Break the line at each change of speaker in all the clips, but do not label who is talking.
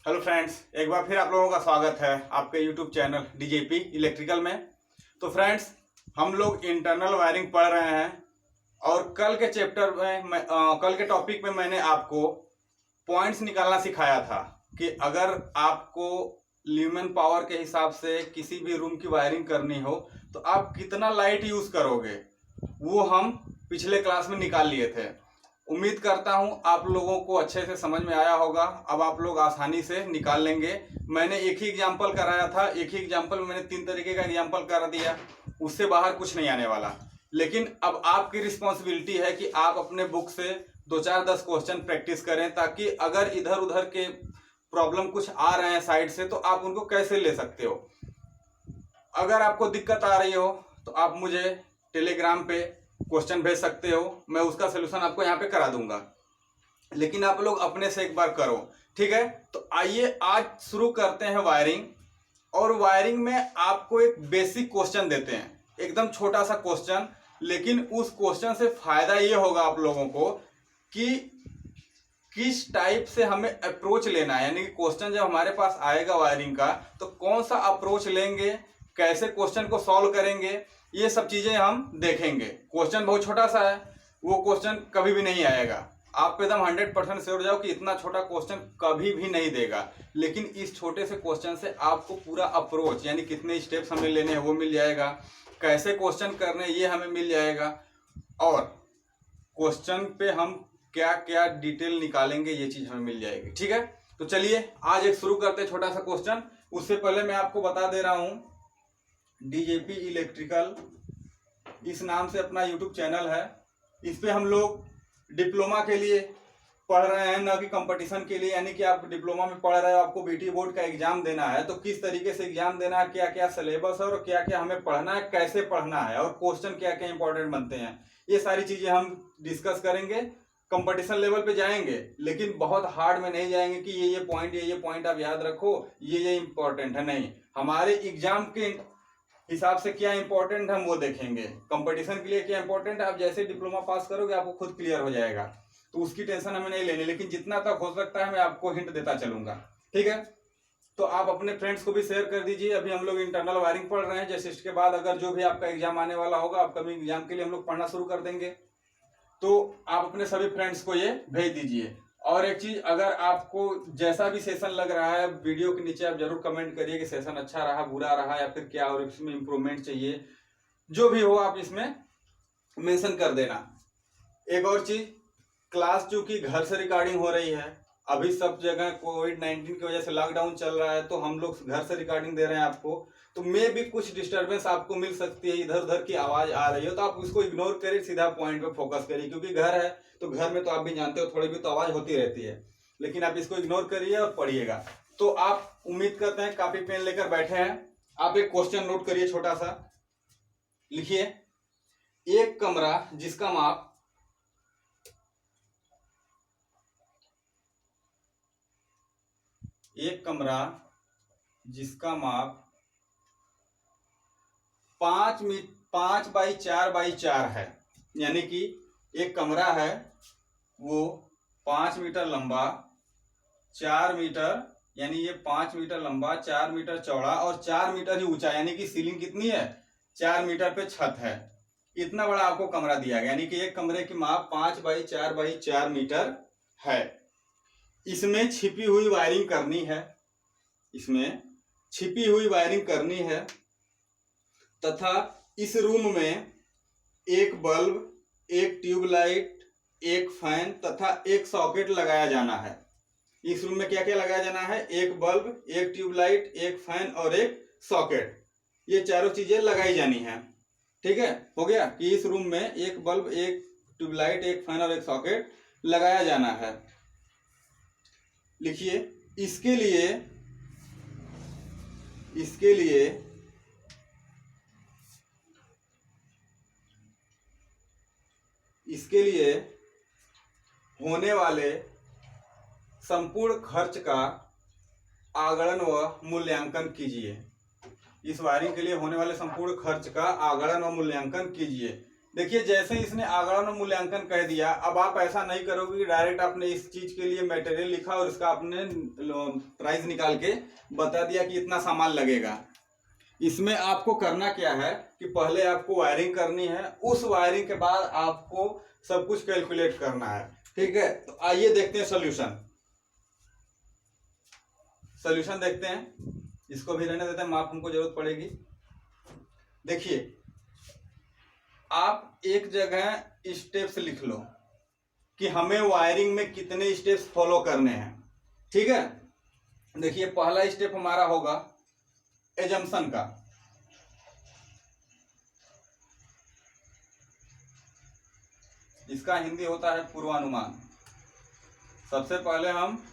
Hello friends, एक बार फिर आप लोगों का स्वागत है आपके यूट्यूब चैनल डीजेपी इलेक्ट्रिकल में। तो फ्रेंड्स, हम लोग इंटरनल वायरिंग पढ़ रहे हैं और कल के चैप्टर में कल के टॉपिक में मैंने आपको पॉइंट्स निकालना सिखाया था कि अगर आपको ल्यूमेन पावर के हिसाब से किसी भी रूम की वायरिंग करनी हो तो आप कितना लाइट यूज़ करोगे, वो हम पिछले क्लास में निकाल लिए थे। उम्मीद करता हूं आप लोगों को अच्छे से समझ में आया होगा। अब आप लोग आसानी से निकाल लेंगे। मैंने एक ही एग्जाम्पल कराया था, एक ही एग्जाम्पल में मैंने 3 तरीके का एग्जाम्पल कर दिया, उससे बाहर कुछ नहीं आने वाला। लेकिन अब आपकी रिस्पॉन्सिबिलिटी है कि आप अपने बुक से 2-4-10 क्वेश्चन प्रैक्टिस करें, ताकि अगर इधर उधर के प्रॉब्लम कुछ आ रहे हैं साइड से तो आप उनको कैसे ले सकते हो। अगर आपको दिक्कत आ रही हो तो आप मुझे टेलीग्राम पे क्वेश्चन भेज सकते हो, मैं उसका सोल्यूशन आपको यहाँ पे करा दूंगा। लेकिन आप लोग अपने से एक बार करो, ठीक है। तो आइए आज शुरू करते हैं वायरिंग। और वायरिंग में आपको एक बेसिक क्वेश्चन देते हैं, एकदम छोटा सा क्वेश्चन, लेकिन उस क्वेश्चन से फायदा ये होगा आप लोगों को कि किस टाइप से हमें अप्रोच लेना है। यानी कि क्वेश्चन जब हमारे पास आएगा वायरिंग का तो कौन सा अप्रोच लेंगे, कैसे क्वेश्चन को सॉल्व करेंगे, ये सब चीजें हम देखेंगे। क्वेश्चन बहुत छोटा सा है, वो क्वेश्चन कभी भी नहीं आएगा। आप एकदम 100% श्योर जाओ कि इतना छोटा क्वेश्चन कभी भी नहीं देगा। लेकिन इस छोटे से क्वेश्चन से आपको पूरा अप्रोच, यानी कितने स्टेप्स हमें लेने हैं वो मिल जाएगा, कैसे क्वेश्चन करने ये हमें मिल जाएगा, और क्वेश्चन पे हम क्या क्या डिटेल निकालेंगे ये चीज हमें मिल जाएगी, ठीक है। तो चलिए आज एक शुरू करते हैं छोटा सा क्वेश्चन। उससे पहले मैं आपको बता दे रहा हूं, डीजेपी इलेक्ट्रिकल इस नाम से अपना यूट्यूब चैनल है। इस पे हम लोग डिप्लोमा के लिए पढ़ रहे हैं, ना कि कंपटीशन के लिए। यानी कि आप डिप्लोमा में पढ़ रहे हो, आपको बीटी बोर्ड का एग्जाम देना है, तो किस तरीके से एग्जाम देना है, क्या क्या सिलेबस है और क्या क्या हमें पढ़ना है, कैसे पढ़ना है, और क्वेश्चन क्या क्या इंपॉर्टेंट बनते हैं, ये सारी चीजें हम डिस्कस करेंगे। कंपटीशन लेवल पे जाएंगे, लेकिन बहुत हार्ड में नहीं जाएंगे कि ये पॉइंट आप याद रखो, ये इंपॉर्टेंट है। नहीं, हमारे एग्जाम के हिसाब से क्या इंपॉर्टेंट हम वो देखेंगे। कंपटीशन के लिए क्या इंपॉर्टेंट है, आप जैसे डिप्लोमा पास करोगे आपको खुद क्लियर हो जाएगा, तो उसकी टेंशन हमें नहीं लेनी। लेकिन जितना तक हो सकता है मैं आपको हिंट देता चलूंगा, ठीक है। तो आप अपने फ्रेंड्स को भी शेयर कर दीजिए। अभी हम लोग इंटरनल वायरिंग पढ़ रहे हैं, जैसे इसके बाद अगर जो भी आपका एग्जाम आने वाला होगा, अपकमिंग एग्जाम के लिए हम लोग पढ़ना शुरू कर देंगे, तो आप अपने सभी फ्रेंड्स को ये भेज दीजिए। और एक चीज, अगर आपको जैसा भी सेशन लग रहा है वीडियो के नीचे आप जरूर कमेंट करिए कि सेशन अच्छा रहा, बुरा रहा, या फिर क्या और इसमें इंप्रूवमेंट चाहिए। जो भी हो आप इसमें मेंशन कर देना। एक और चीज, क्लास चूंकि घर से रिकॉर्डिंग हो रही है, अभी सब जगह कोविड-19 की वजह से लॉकडाउन चल रहा है, तो हम लोग घर से रिकॉर्डिंग दे रहे हैं आपको, तो मे भी कुछ डिस्टर्बेंस आपको मिल सकती है, इधर उधर की आवाज आ रही हो तो आप उसको इग्नोर करिए, सीधा पॉइंट पे फोकस करिए। क्योंकि घर है तो घर में तो आप भी जानते हो थोड़ी भी तो आवाज होती रहती है, लेकिन आप इसको इग्नोर करिए और पढ़िएगा। तो आप उम्मीद करते हैं कापी पेन लेकर बैठे हैं। आप एक क्वेश्चन नोट करिए, छोटा सा लिखिए। एक कमरा जिसका माप 5 बाई 4 बाई 4 है। यानी कि एक कमरा है वो 5 मीटर लंबा, 4 मीटर, यानी ये 5 मीटर लंबा, 4 मीटर चौड़ा और 4 मीटर ही ऊंचा। यानी कि सीलिंग कितनी है, 4 मीटर पे छत है। इतना बड़ा आपको कमरा दिया गया, यानी कि एक कमरे की माप 5 बाई 4 बाई 4 मीटर है। इसमें छिपी हुई वायरिंग करनी है, इसमें छिपी हुई वायरिंग करनी है, तथा इस रूम में एक बल्ब, एक ट्यूबलाइट, एक फैन तथा एक सॉकेट लगाया जाना है। इस रूम में क्या क्या लगाया जाना है, एक बल्ब, एक ट्यूबलाइट, एक फैन और एक सॉकेट, ये चारों चीजें लगाई जानी है। ठीक है, हो गया कि इस रूम में एक बल्ब, एक ट्यूबलाइट, एक फैन और एक सॉकेट लगाया जाना है। लिखिए, इसके लिए होने वाले संपूर्ण खर्च का आगणन व मूल्यांकन कीजिए। इस वायरिंग के लिए होने वाले संपूर्ण खर्च का आगणन व मूल्यांकन कीजिए। देखिए जैसे इसने आगरण मूल्यांकन कह दिया, अब आप ऐसा नहीं करोगे कि डायरेक्ट आपने इस चीज के लिए मटेरियल लिखा और इसका आपने प्राइस निकाल के बता दिया कि इतना सामान लगेगा। इसमें आपको करना क्या है कि पहले आपको वायरिंग करनी है, उस वायरिंग के बाद आपको सब कुछ कैलकुलेट करना है। ठीक है, तो आइए देखते हैं सॉल्यूशन देखते हैं। इसको भी रहने देते हैं, माप हमको जरूरत पड़ेगी। देखिए आप एक जगह स्टेप्स लिख लो कि हमें वायरिंग में कितने स्टेप्स फॉलो करने हैं। ठीक है, देखिए पहला स्टेप हमारा होगा एजम्पशन का। इसका हिंदी होता है पूर्वानुमान। सबसे पहले हम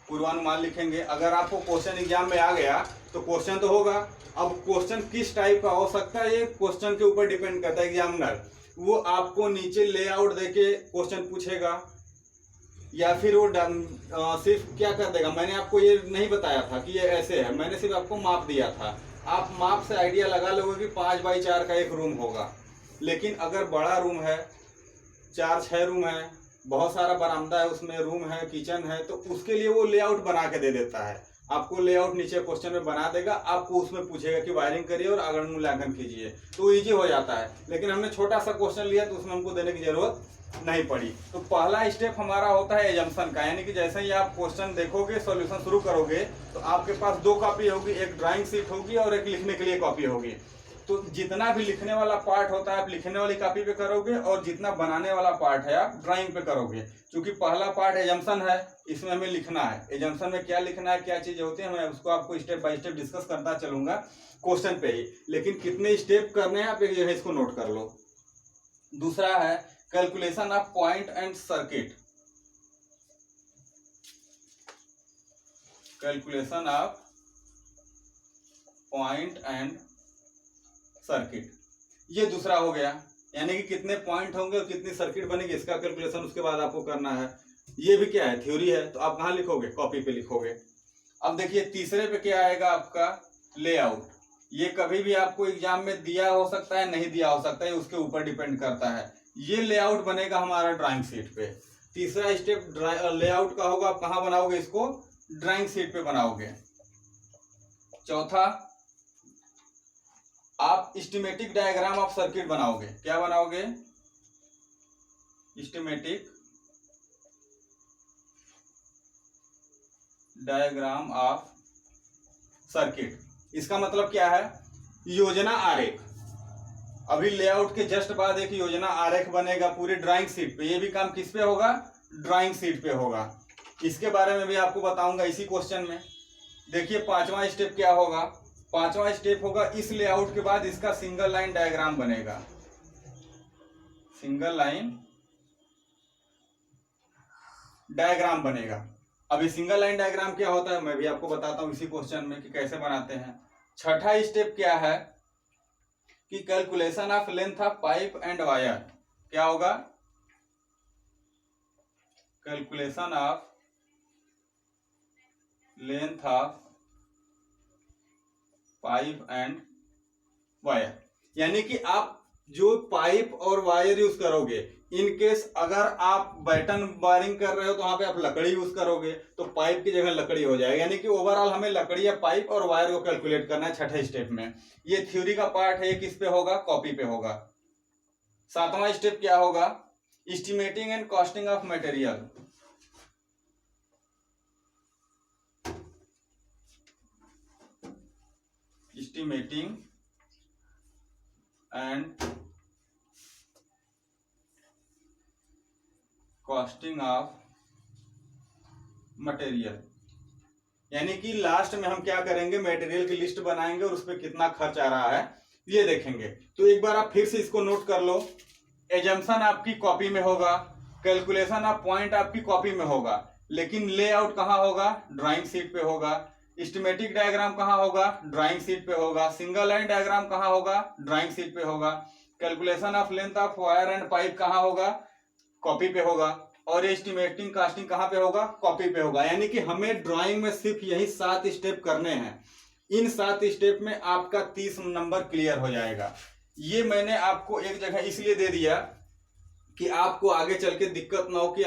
पूर्वानुमान लिखेंगे। अगर आपको क्वेश्चन एग्जाम में आ गया तो क्वेश्चन तो होगा, अब क्वेश्चन किस टाइप का हो सकता है ये क्वेश्चन के ऊपर डिपेंड करता है। एग्जामिनर वो आपको नीचे लेआउट देके क्वेश्चन पूछेगा या फिर वो सिर्फ क्या कर देगा, मैंने आपको ये नहीं बताया था कि ये ऐसे है, मैंने सिर्फ आपको माप दिया था। आप माप से आइडिया लगा लोगे कि 5 बाई 4 का एक रूम होगा। लेकिन अगर बड़ा रूम है, 4-6 रूम है, बहुत सारा बरामदा है, उसमें रूम है, किचन है, तो उसके लिए वो लेआउट बना के दे देता है। आपको लेआउट नीचे क्वेश्चन में बना देगा, आपको उसमें पूछेगा कि वायरिंग करिए और आगरण मूल्यांकन कीजिए, तो इजी हो जाता है। लेकिन हमने छोटा सा क्वेश्चन लिया तो उसमें हमको देने की जरूरत नहीं पड़ी। तो पहला स्टेप हमारा होता है एजम्पशन का, यानी कि जैसे ही आप क्वेश्चन देखोगे, सॉल्यूशन शुरू करोगे, तो आपके पास 2 कॉपी होगी, एक ड्राइंग शीट होगी और एक लिखने के लिए कॉपी होगी। तो जितना भी लिखने वाला पार्ट होता है आप लिखने वाली कॉपी पे करोगे और जितना बनाने वाला पार्ट है आप ड्राइंग पे करोगे। क्योंकि पहला पार्ट एजम्पशन है, इसमें हमें लिखना है। एजम्पशन में क्या लिखना है, क्या चीजें होती है, मैं उसको आपको स्टेप बाय स्टेप डिस्कस करता चलूंगा क्वेश्चन पे ही। लेकिन कितने स्टेप करने हैं आप एक जगह इसको नोट कर लो। दूसरा है calculation of point and circuit. Calculation of point and circuit, ये दूसरा हो गया। यानी कि कितने पॉइंट होंगे और कितनी सर्किट बनेगी, इसका कैलकुलेशन उसके बाद आपको करना है। ये भी क्या है, थ्योरी है, तो आप कहाँ लिखोगे, कॉपी पे लिखोगे। अब देखिए तीसरे पे क्या आएगा आपका लेआउट। ये कभी भी आपको एग्जाम में दिया हो सकता है, नहीं दिया हो सकता है, उसके ऊपर डिपेंड करता है। ये लेआउट बनेगा हमारा ड्राइंग शीट पे। तीसरा स्टेप लेआउट का होगा, आप कहाँ बनाओगे इसको, ड्राइंग शीट पे बनाओगे। चौथा आप स्कीमेटिक डायग्राम ऑफ सर्किट बनाओगे। क्या बनाओगे, स्कीमेटिक डायग्राम ऑफ सर्किट। इसका मतलब क्या है, योजना आरेख। अभी लेआउट के जस्ट बाद एक योजना आरेख बनेगा पूरी ड्राइंग शीट पे। ये भी काम किस पे होगा, ड्राइंग शीट पे होगा। इसके बारे में भी आपको बताऊंगा इसी क्वेश्चन में। देखिए पांचवा स्टेप क्या होगा, पांचवा स्टेप होगा इस लेआउट के बाद इसका सिंगल लाइन डायग्राम बनेगा। सिंगल लाइन डायग्राम बनेगा। अभी सिंगल लाइन डायग्राम क्या होता है मैं भी आपको बताता हूं इसी क्वेश्चन में कि कैसे बनाते हैं। छठा स्टेप क्या है कि calculation of length of pipe and wire. क्या होगा, calculation of length of pipe and wire. यानी कि आप जो पाइप और वायर यूज करोगे, इन केस अगर आप बैटन वायरिंग कर रहे हो तो वहां पे आप लकड़ी यूज करोगे, तो पाइप की जगह लकड़ी हो जाएगा। यानी कि ओवरऑल हमें लकड़ी या पाइप और वायर को कैलकुलेट करना है छठे स्टेप में। ये थ्योरी का पार्ट है, ये किस पे होगा, कॉपी पे होगा। सातवां स्टेप क्या होगा, estimating and costing of material. Estimating and costing of material. यानी कि लास्ट में हम क्या करेंगे, मटेरियल की लिस्ट बनाएंगे और उस पर कितना खर्च आ रहा है ये देखेंगे। तो एक बार आप फिर से इसको नोट कर लो। एजम्पशन आपकी कॉपी में होगा, कैलकुलेशन ऑफ पॉइंट आपकी कॉपी में होगा, लेकिन लेआउट कहाँ होगा, ड्राइंग शीट पे होगा। एस्टिमेटिक डायग्राम कहाँ होगा, ड्राइंग शीट पे होगा। सिंगल लाइन डायग्राम कहाँ होगा, ड्राइंग शीट पे होगा। Calculation of length of wire and pipe कहाँ होगा, कॉपी पे होगा। और एस्टिमेटिंग कास्टिंग कहाँ पे होगा, कॉपी पे होगा। यानी कि हमें ड्राइंग में सिर्फ यही 7 स्टेप करने हैं। इन 7 स्टेप में आपका 30 नंबर क्लियर हो जाएगा। ये मैंने आपको एक जगह इसलिए दे दिया कि आपको आगे चल के दिक्कत ना हो कि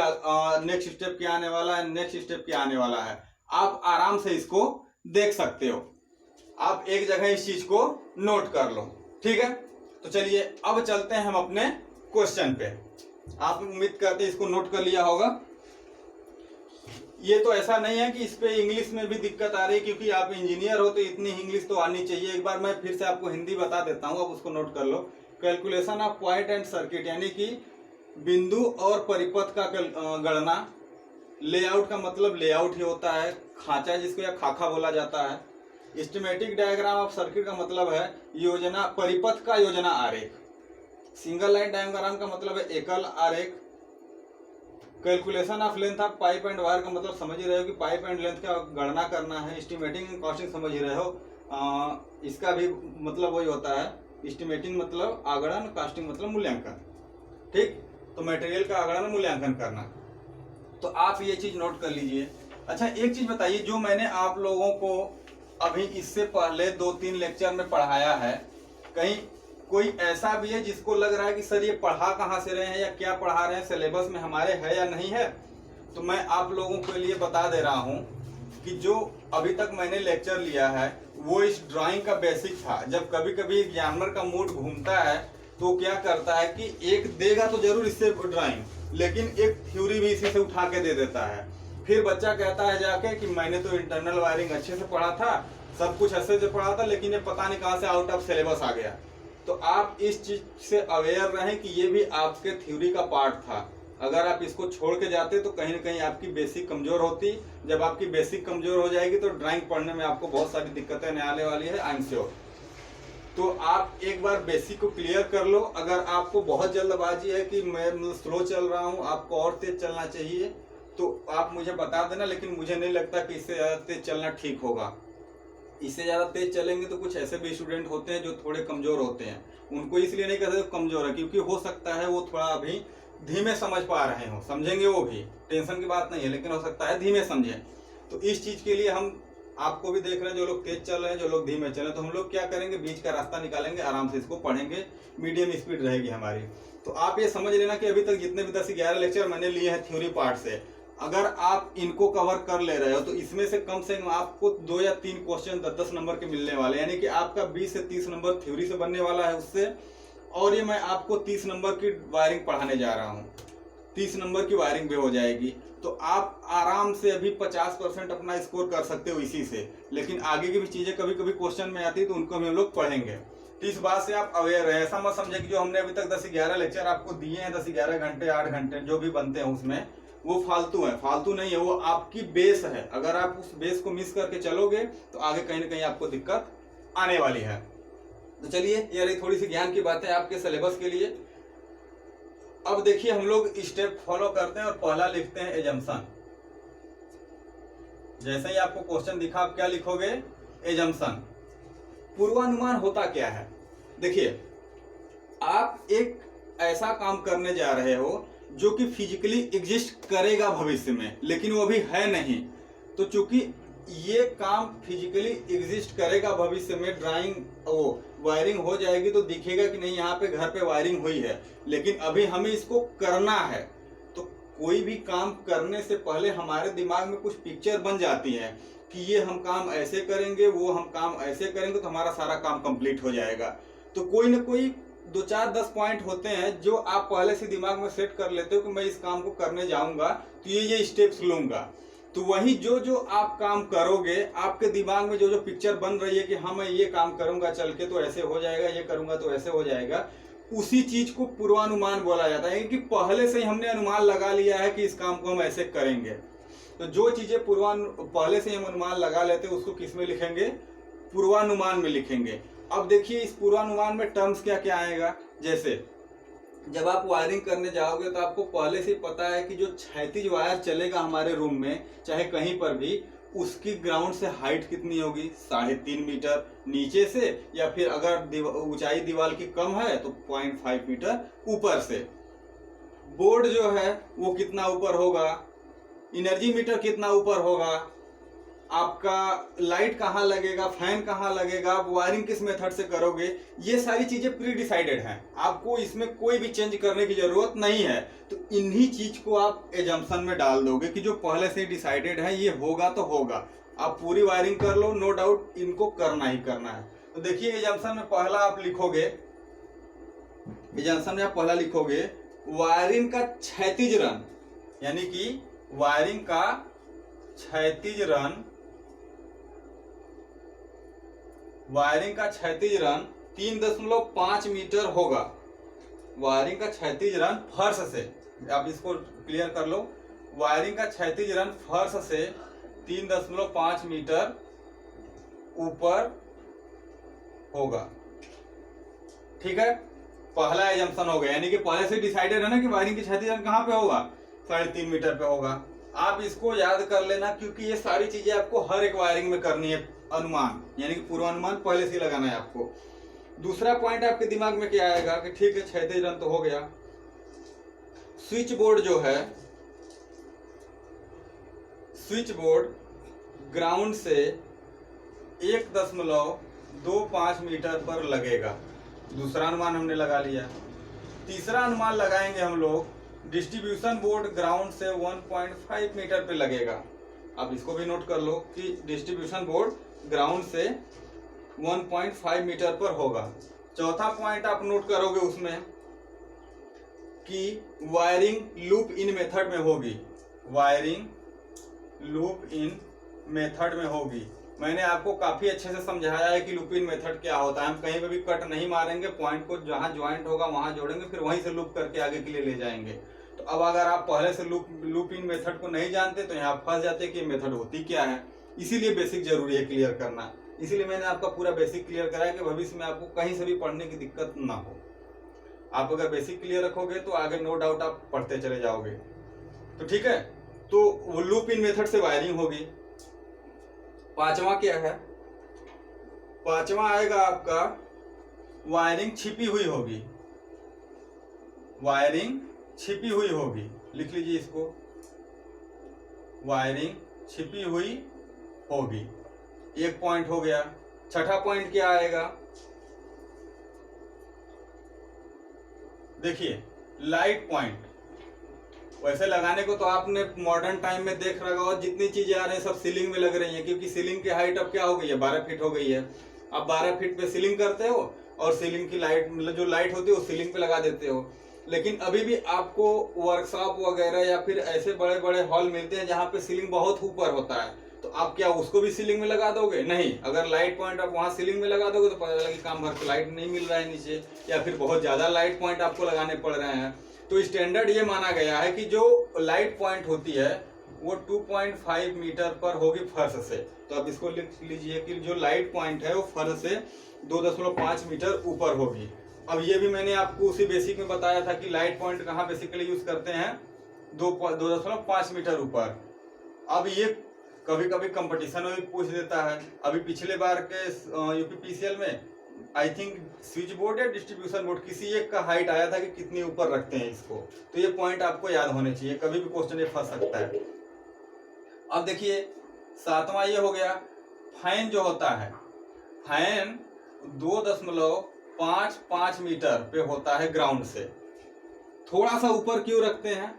नेक्स्ट स्टेप क्या आने वाला है, नेक्स्ट स्टेप क्या आने वाला है। आप आराम से इसको देख सकते हो। आप एक जगह इस चीज को नोट कर लो, ठीक है। तो चलिए अब चलते हैं हम अपने क्वेश्चन पे। आप उम्मीद करते हैं इसको नोट कर लिया होगा। ये तो ऐसा नहीं है कि इस पे इंग्लिश में भी दिक्कत आ रही है, क्योंकि आप इंजीनियर हो तो इतनी इंग्लिश तो आनी चाहिए। एक बार मैं फिर से आपको हिंदी बता देता हूँ, आप उसको नोट कर लो। Calculation of point and circuit, यानी कि बिंदु और परिपथ का गणना। लेआउट का मतलब लेआउट ही होता है, खांचा जिसको या खाका बोला जाता है। एस्टिमेटिक डायग्राम ऑफ सर्किट का मतलब है योजना, परिपथ का योजना आरेख। सिंगल लाइन डायग्राम का मतलब है एकल आरेख। Calculation of length of pipe and wire का मतलब समझ ही रहे हो कि पाइप एंड लेंथ का गणना करना है। एस्टिमेटिंग एंड कॉस्टिंग समझ ही रहे हो, इसका भी मतलब वही होता है। एस्टिमेटिंग मतलब आगणन, कॉस्टिंग मतलब मूल्यांकन, ठीक। तो मटेरियल का आगणन मूल्यांकन करना, तो आप ये चीज नोट कर लीजिए। अच्छा एक चीज बताइए, जो मैंने आप लोगों को अभी इससे पहले 2-3 लेक्चर में पढ़ाया है, कहीं कोई ऐसा भी है जिसको लग रहा है कि सर ये पढ़ा कहाँ से रहे हैं या क्या पढ़ा रहे हैं, सिलेबस में हमारे है या नहीं है? तो मैं आप लोगों के लिए बता दे रहा हूँ कि जो अभी तक मैंने लेक्चर लिया है वो इस ड्राइंग का बेसिक था। जब कभी कभी एग्जामिनर का मूड घूमता है तो क्या करता है कि एक देगा तो जरूर इससे ड्राइंग, लेकिन एक थ्योरी भी इसी से उठा के दे देता है। फिर बच्चा कहता है जाके कि मैंने तो इंटरनल वायरिंग अच्छे से पढ़ा था, सब कुछ अच्छे से पढ़ा था, लेकिन ये पता नहीं कहाँ से आउट ऑफ सिलेबस आ गया। तो आप इस चीज से अवेयर रहें कि ये भी आपके थ्योरी का पार्ट था। अगर आप इसको छोड़ के जाते तो कहीं ना कहीं आपकी बेसिक कमजोर होती। जब आपकी बेसिक कमजोर हो जाएगी तो ड्राइंग पढ़ने में आपको बहुत सारी दिक्कतें आने वाली है, आई एम श्योर। तो आप एक बार बेसिक को क्लियर कर लो। अगर आपको बहुत जल्दबाजी है कि मैं स्लो चल रहा हूँ, आपको और तेज चलना चाहिए, तो आप मुझे बता देना, लेकिन मुझे नहीं लगता कि इससे ज़्यादा तेज चलना ठीक होगा। इससे ज़्यादा तेज चलेंगे तो कुछ ऐसे भी स्टूडेंट होते हैं जो थोड़े कमज़ोर होते हैं। उनको इसलिए नहीं कहते कमज़ोर है, क्योंकि हो सकता है वो थोड़ा अभी धीमे समझ पा रहे हो, समझेंगे वो भी, टेंशन की बात नहीं है, लेकिन हो सकता है धीमे समझें। तो इस चीज़ के लिए हम आपको भी देख रहे हैं, जो लोग तेज चल रहे हैं, जो लोग धीमे चल रहे हैं, तो हम लोग क्या करेंगे, बीच का रास्ता निकालेंगे, आराम से इसको पढ़ेंगे, मीडियम स्पीड रहेगी हमारी। तो आप ये समझ लेना कि अभी तक जितने भी 10-11 लेक्चर मैंने लिए हैं थ्योरी पार्ट से, अगर आप इनको कवर कर ले रहे हो तो इसमें से कम आपको 2 या 3 क्वेश्चन 10-10 नंबर के मिलने वाले, यानी कि आपका 20 से 30 नंबर थ्योरी से बनने वाला है उससे। और ये मैं आपको 30 नंबर की वायरिंग पढ़ाने जा रहा हूँ, 30 नंबर की वायरिंग भी हो जाएगी। तो आप आराम से अभी 50% अपना स्कोर कर सकते हो इसी से। लेकिन आगे की भी चीज़ें कभी कभी क्वेश्चन में आती है तो उनको भी हम लोग पढ़ेंगे। तो इस बात से आप अवेयर रहे। ऐसा मत समझे कि जो हमने अभी तक 10-11 लेक्चर आपको दिए हैं, 10-11 घंटे 8 घंटे जो भी बनते हैं उसमें, वो फालतू है। फालतू नहीं है, वो आपकी बेस है। अगर आप उस बेस को मिस करके चलोगे तो आगे कहीं ना कहीं आपको दिक्कत आने वाली है। तो चलिए ये रही थोड़ी सी ज्ञान की बातें आपके सिलेबस के लिए। अब देखिए हम लोग स्टेप फॉलो करते हैं और पहला लिखते हैं एजम्पशन। जैसे ही आपको क्वेश्चन दिखा आप क्या लिखोगे, एजम्पशन। पूर्वानुमान होता क्या है? देखिए आप एक ऐसा काम करने जा रहे हो जो कि फिजिकली एग्जिस्ट करेगा भविष्य में, लेकिन वो अभी है नहीं। तो चूंकि ये काम फिजिकली एग्जिस्ट करेगा भविष्य में, ड्राइंग वो वायरिंग हो जाएगी तो दिखेगा कि नहीं यहाँ पे घर पे वायरिंग हुई है, लेकिन अभी हमें इसको करना है। तो कोई भी काम करने से पहले हमारे दिमाग में कुछ पिक्चर बन जाती है कि ये हम काम ऐसे करेंगे, वो हम काम ऐसे करेंगे, तो हमारा सारा काम कंप्लीट हो जाएगा। तो कोई ना कोई 2-4-10 पॉइंट होते हैं जो आप पहले से दिमाग में सेट कर लेते हो कि मैं इस काम को करने जाऊंगा तो ये स्टेप्स लूंगा। तो वही जो जो आप काम करोगे, आपके दिमाग में जो जो पिक्चर बन रही है कि हाँ मैं ये काम करूंगा चल के तो ऐसे हो जाएगा, ये करूंगा तो ऐसे हो जाएगा, उसी चीज को पूर्वानुमान बोला जाता है। क्योंकि पहले से ही हमने अनुमान लगा लिया है कि इस काम को हम ऐसे करेंगे। तो जो चीजें पहले से ही हम अनुमान लगा लेते हैं उसको किस में लिखेंगे, पूर्वानुमान में लिखेंगे। अब देखिए इस पूर्वानुमान में टर्म्स क्या क्या आएगा। जैसे जब आप वायरिंग करने जाओगे तो आपको पहले से पता है कि जो क्षैतिज वायर चलेगा हमारे रूम में चाहे कहीं पर भी, उसकी ग्राउंड से हाइट कितनी होगी, 3.5 मीटर नीचे से, या फिर अगर ऊंचाई दीवार की कम है तो 0.5 मीटर ऊपर से। बोर्ड जो है वो कितना ऊपर होगा, एनर्जी मीटर कितना ऊपर होगा, आपका लाइट कहाँ लगेगा, फैन कहाँ लगेगा, आप वायरिंग किस मेथड से करोगे, ये सारी चीजें प्री डिसाइडेड हैं। आपको इसमें कोई भी चेंज करने की जरूरत नहीं है। तो इन्हीं चीज को आप एजम्पशन में डाल दोगे कि जो पहले से डिसाइडेड है ये होगा तो होगा। आप पूरी वायरिंग कर लो, नो डाउट इनको करना ही करना है। तो देखिए एजम्पशन में पहला आप लिखोगे, एजम्पशन में आप पहला लिखोगे वायरिंग का क्षैतिज रन, यानी कि वायरिंग का क्षैतिज रन, वायरिंग का क्षैतिज रन 3.5 मीटर होगा। वायरिंग का क्षैतिज रन फर्श से, आप इसको क्लियर कर लो, वायरिंग का क्षैतिज रन फर्श से 3.5 मीटर ऊपर होगा। ठीक है, पहला एजम्पशन हो गया, यानी कि पहले से डिसाइडेड है ना कि वायरिंग की क्षैतिज रन कहाँ पे होगा, 3.5 मीटर पे होगा। आप इसको याद कर लेना, क्योंकि ये सारी चीजें आपको हर एक वायरिंग में करनी है। अनुमान यानी कि पूर्वानुमान पहले से लगाना है आपको। दूसरा पॉइंट आपके दिमाग में क्या आएगा कि ठीक है क्षैतिज रन तो हो गया। स्विच बोर्ड जो है, स्विच बोर्ड ग्राउंड से 1.25 मीटर पर लगेगा। दूसरा अनुमान हमने लगा लिया। तीसरा अनुमान लगाएंगे हम लोग, डिस्ट्रीब्यूशन बोर्ड ग्राउंड से 1.5 मीटर पे लगेगा। अब इसको भी नोट कर लो कि डिस्ट्रीब्यूशन बोर्ड ग्राउंड से 1.5 मीटर पर होगा। चौथा पॉइंट आप नोट करोगे उसमें कि वायरिंग लूप इन मेथड में होगी। वायरिंग लूप इन मेथड में होगी। मैंने आपको काफी अच्छे से समझाया है कि लूप इन मेथड क्या होता है। हम कहीं पे भी कट नहीं मारेंगे, पॉइंट को जहां ज्वाइंट होगा वहां जोड़ेंगे, फिर वहीं से लूप करके आगे के लिए ले जाएंगे। तो अब अगर आप पहले से लूप इन मेथड को नहीं जानते तो यहाँ फंस जाते कि मेथड होती क्या है। इसीलिए बेसिक जरूरी है क्लियर करना। इसीलिए मैंने आपका पूरा बेसिक क्लियर कराया कि भविष्य में आपको कहीं से भी पढ़ने की दिक्कत ना हो। आप अगर बेसिक क्लियर रखोगे तो आगे नो डाउट आप पढ़ते चले जाओगे। तो ठीक है, तो वो लूप इन मेथड से वायरिंग होगी। पांचवा क्या है, पांचवा आएगा आपका वायरिंग छिपी हुई होगी। वायरिंग छिपी हुई होगी, लिख लीजिए इसको, वायरिंग छिपी हुई होगी। एक पॉइंट हो गया। छठा पॉइंट क्या आएगा, देखिए लाइट पॉइंट। वैसे लगाने को तो आपने मॉडर्न टाइम में देख रखा हो, जितनी चीजें आ रही हैं सब सीलिंग में लग रही हैं, क्योंकि सीलिंग की हाइट अब क्या हो गई है, 12 फीट हो गई है। अब 12 फीट पे सीलिंग करते हो और सीलिंग की लाइट, मतलब जो लाइट होती है वो सीलिंग पे लगा देते हो। लेकिन अभी भी आपको वर्कशॉप वगैरह या फिर ऐसे बड़े बड़े हॉल मिलते हैं जहाँ पे सीलिंग बहुत ऊपर होता है, तो आप क्या उसको भी सीलिंग में लगा दोगे? नहीं। अगर लाइट पॉइंट आप वहाँ सीलिंग में लगा दोगे तो पता चला कि काम भर के लाइट नहीं मिल रहा है नीचे, या फिर बहुत ज्यादा लाइट पॉइंट आपको लगाने पड़ रहे हैं। तो स्टैंडर्ड ये माना गया है कि जो लाइट पॉइंट होती है वो 2.5 मीटर पर होगी फर्श से। तो आप इसको लिख लीजिए कि जो लाइट पॉइंट है वो फर्श से 2.5 मीटर ऊपर होगी। अब ये भी मैंने आपको उसी बेसिक में बताया था कि लाइट पॉइंट कहाँ बेसिकली यूज करते हैं, 2.5 मीटर ऊपर। अब ये कभी कभी कंपटीशन में भी पूछ देता है। अभी पिछले बार के यूपीपीसीएल में आई थिंक स्विच बोर्ड या डिस्ट्रीब्यूशन बोर्ड किसी एक का हाइट आया था कि कितनी ऊपर रखते हैं इसको। तो ये पॉइंट आपको याद होने चाहिए, कभी भी क्वेश्चन ये फंस सकता है। अब देखिए सातवां ये हो गया, फैन जो होता है, फैन 2.55 मीटर पे होता है ग्राउंड से। थोड़ा सा ऊपर क्यों रखते हैं,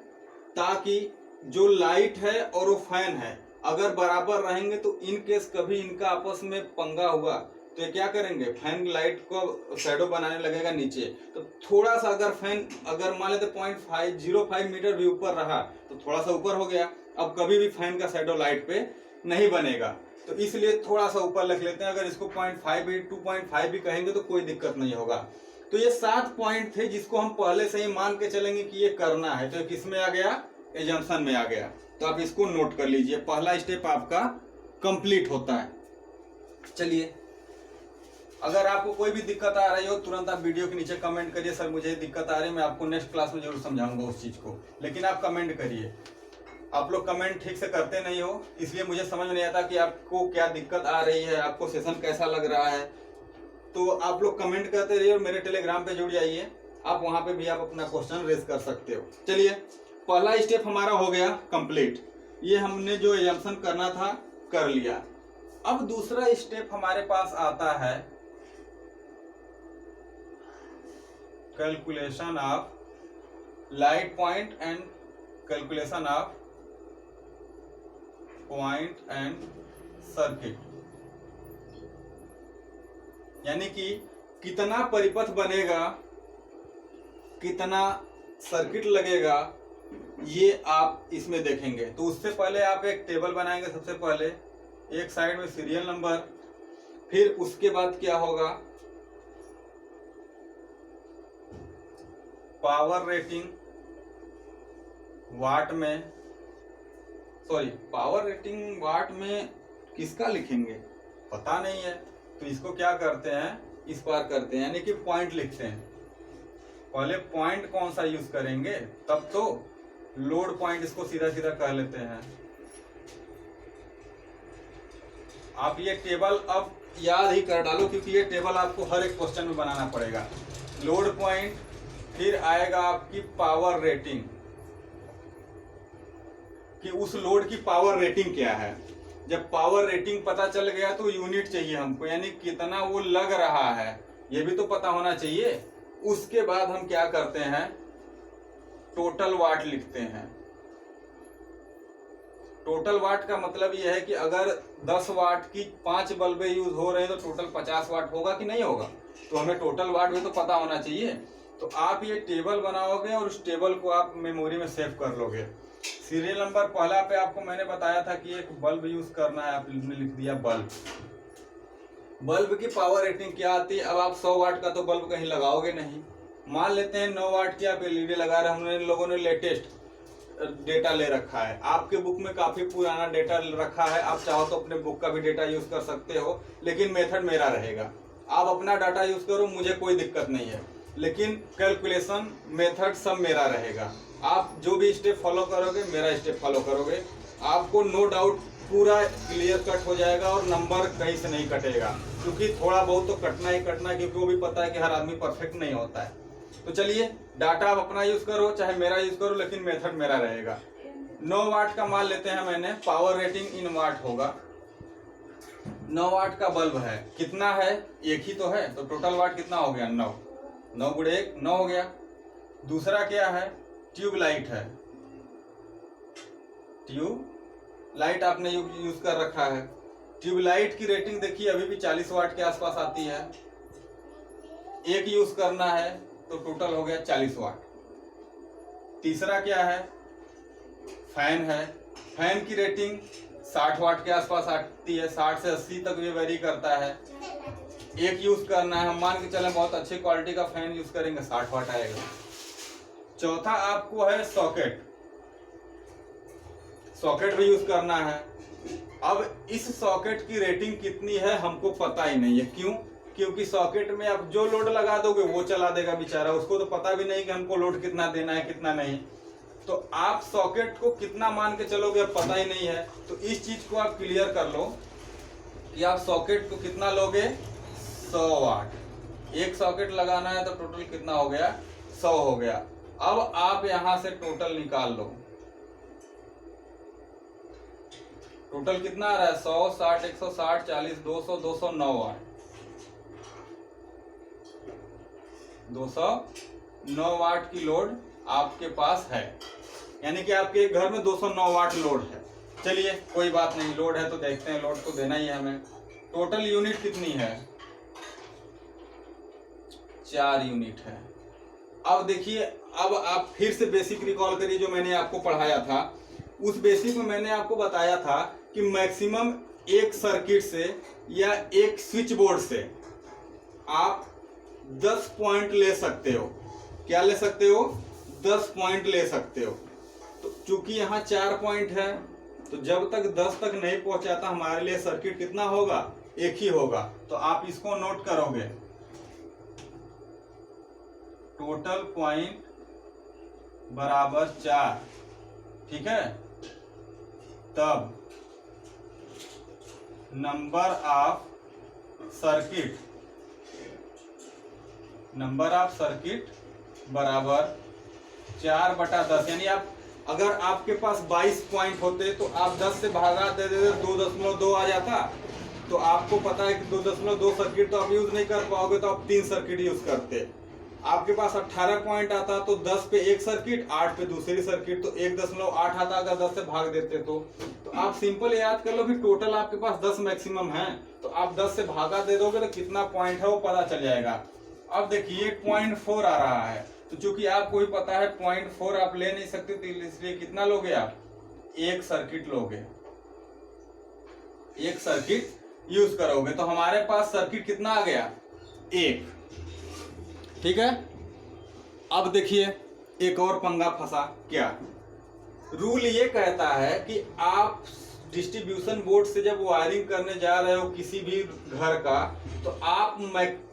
ताकि जो लाइट है और वो फैन है अगर बराबर रहेंगे तो इन केस कभी इनका आपस में पंगा हुआ तो ये क्या करेंगे, फैन लाइट को शैडो बनाने लगेगा नीचे। तो थोड़ा सा अगर फैन अगर मान लेते 0.05 मीटर भी ऊपर रहा तो थोड़ा सा ऊपर हो गया। अब कभी भी फैन का शैडो लाइट पे नहीं बनेगा, तो इसलिए थोड़ा सा ऊपर रख लेते हैं। अगर इसको 0.5 भी 2.5 भी कहेंगे तो कोई दिक्कत नहीं होगा। तो ये 7 पॉइंट थे जिसको हम पहले से ही मान के चलेंगे कि ये करना है। तो किस में आ गया, एजम्पशन में आ गया। तो आप इसको नोट कर लीजिए, पहला स्टेप आपका कंप्लीट होता है। चलिए, अगर आपको कोई भी दिक्कत आ रही हो तुरंत आप वीडियो के नीचे कमेंट करिए, सर मुझे दिक्कत आ रही है, मैं आपको नेक्स्ट क्लास में जरूर समझाऊंगा उस चीज को। लेकिन आप कमेंट करिए। आप लोग कमेंट ठीक से करते नहीं हो, इसलिए मुझे समझ नहीं आता कि आपको क्या दिक्कत आ रही है, आपको सेशन कैसा लग रहा है। तो आप लोग कमेंट करते रहिए और मेरे टेलीग्राम पे जुड़ जाइए, आप वहां पे भी आप अपना क्वेश्चन रेज कर सकते हो। चलिए, पहला स्टेप हमारा हो गया कंप्लीट। ये हमने जो एजम्पशन करना था कर लिया। अब दूसरा स्टेप हमारे पास आता है calculation of light point and calculation of point and circuit, यानी कि कितना परिपथ बनेगा, कितना सर्किट लगेगा, ये आप इसमें देखेंगे। तो उससे पहले आप एक टेबल बनाएंगे। सबसे पहले एक साइड में सीरियल नंबर, फिर उसके बाद क्या होगा पावर रेटिंग वाट में, सॉरी पावर रेटिंग वाट में किसका लिखेंगे पता नहीं है, तो इसको क्या करते हैं इस पार करते हैं, यानी कि पॉइंट लिखते हैं। पहले पॉइंट कौन सा यूज करेंगे, तब तो लोड पॉइंट इसको सीधा सीधा कह लेते हैं। आप ये टेबल अब याद ही कर डालो, क्योंकि ये टेबल आपको हर एक क्वेश्चन में बनाना पड़ेगा। लोड पॉइंट, फिर आएगा आपकी पावर रेटिंग कि उस लोड की पावर रेटिंग क्या है। जब पावर रेटिंग पता चल गया तो यूनिट चाहिए हमको, यानी कितना वो लग रहा है ये भी तो पता होना चाहिए। उसके बाद हम क्या करते हैं टोटल वाट लिखते हैं। टोटल वाट का मतलब यह है कि अगर 10 वाट की 5 बल्बें यूज हो रहे हैं तो टोटल 50 वाट होगा कि नहीं होगा, तो हमें टोटल वाट भी तो पता होना चाहिए। तो आप ये टेबल बनाओगे और उस टेबल को आप मेमोरी में सेव कर लोगे। सीरियल नंबर पहला पे आपको मैंने बताया था कि एक बल्ब यूज करना है, आपने लिख दिया बल्ब। बल्ब की पावर रेटिंग क्या आती है, अब आप 100 वाट का तो बल्ब कहीं लगाओगे नहीं। मान लेते हैं 9 वाट की आप एलईडी लगा रहे हैं, हमने लोगों ने लेटेस्ट डेटा ले रखा है। आपके बुक में काफी पुराना डेटा रखा है, आप चाहो तो अपने बुक का भी डेटा यूज कर सकते हो, लेकिन मेथड मेरा रहेगा। आप अपना डाटा यूज करो, मुझे कोई दिक्कत नहीं है, लेकिन कैलकुलेशन मेथड सब मेरा रहेगा। आप जो भी स्टेप फॉलो करोगे मेरा स्टेप फॉलो करोगे, आपको नो डाउट पूरा क्लियर कट हो जाएगा और नंबर कहीं से नहीं कटेगा, क्योंकि थोड़ा बहुत तो कटना ही कटना है, क्योंकि वो भी पता है कि हर आदमी परफेक्ट नहीं होता है। तो चलिए डाटा आप अपना यूज करो चाहे मेरा यूज करो, लेकिन मेथड मेरा रहेगा। 9 वाट का मान लेते हैं मैंने, पावर रेटिंग इन वाट होगा। 9 वाट का बल्ब है, कितना है एक ही तो है, तो टोटल वाट कितना हो गया 9, 9 गुणे 1 9 हो गया। दूसरा क्या है ट्यूब लाइट है, ट्यूब लाइट आपने यूज कर रखा है। ट्यूब लाइट की रेटिंग देखिए अभी भी 40 वाट के आसपास आती है, एक यूज करना है तो टोटल हो गया 40 वाट। तीसरा क्या है फैन है, फैन की रेटिंग 60 वाट के आसपास आती है, 60 से 80 तक भी वेरी करता है। एक यूज करना है, हम मान के चलें बहुत अच्छी क्वालिटी का फैन यूज करेंगे 60 वाट आएगा। चौथा आपको है सॉकेट, सॉकेट भी यूज करना है। अब इस सॉकेट की रेटिंग कितनी है हमको पता ही नहीं है, क्यों? क्योंकि सॉकेट में आप जो लोड लगा दोगे वो चला देगा बेचारा, उसको तो पता भी नहीं कि हमको लोड कितना देना है कितना नहीं। तो आप सॉकेट को कितना मान के चलोगे अब पता ही नहीं है, तो इस चीज को आप क्लियर कर लो कि आप सॉकेट को कितना लोगे 100 वाट। एक सॉकेट लगाना है तो टोटल कितना हो गया 100 हो गया। अब आप यहां से टोटल निकाल लो, टोटल कितना आ रहा है 100 60 160 40 200 209 वाट, 209 वाट की लोड आपके पास है, यानी कि आपके घर में 209 वाट लोड है। चलिए कोई बात नहीं, लोड है तो देखते हैं, लोड तो देना ही है हमें। टोटल यूनिट कितनी है 4 यूनिट है। अब देखिए, अब आप फिर से बेसिक रिकॉल करिए जो मैंने आपको पढ़ाया था। उस बेसिक में मैंने आपको बताया था कि मैक्सिमम एक सर्किट से या एक स्विच बोर्ड से आप 10 पॉइंट ले सकते हो। क्या ले सकते हो 10 पॉइंट ले सकते हो। तो चूंकि यहाँ 4 पॉइंट है, तो जब तक 10 तक नहीं पहुंचाता हमारे लिए सर्किट कितना होगा एक ही होगा। तो आप इसको नोट करोगे, टोटल पॉइंट बराबर 4, ठीक है। तब number of circuit, number of circuit बराबर 4/10, यानी आप अगर आपके पास 22 पॉइंट होते तो आप 10 से भागा दे देते 2.2 आ जाता। तो आपको पता है कि 2.2 सर्किट तो आप यूज नहीं कर पाओगे, तो आप 3 सर्किट यूज करते। आपके पास 18 पॉइंट आता तो 10 पे एक सर्किट, 8 पे दूसरी सर्किट, तो 1.8 आता अगर 10 से भाग देते तो आप सिंपल याद कर लो कि टोटल आपके पास 10 मैक्सिमम है, तो आप 10 से भागा दे दोगे तो कितना पॉइंट है वो पता चल जाएगा। अब देखिए 0.4 आ रहा है, तो चूंकि आपको भी पता है 0.4 आप ले नहीं सकते, तो इसलिए कितना लोगे आप, एक सर्किट लोगे, एक सर्किट यूज करोगे। तो हमारे पास सर्किट कितना आ गया, एक। ठीक है। अब देखिए एक और पंगा फंसा। क्या रूल ये कहता है कि आप डिस्ट्रीब्यूशन बोर्ड से जब वायरिंग करने जा रहे हो किसी भी घर का, तो आप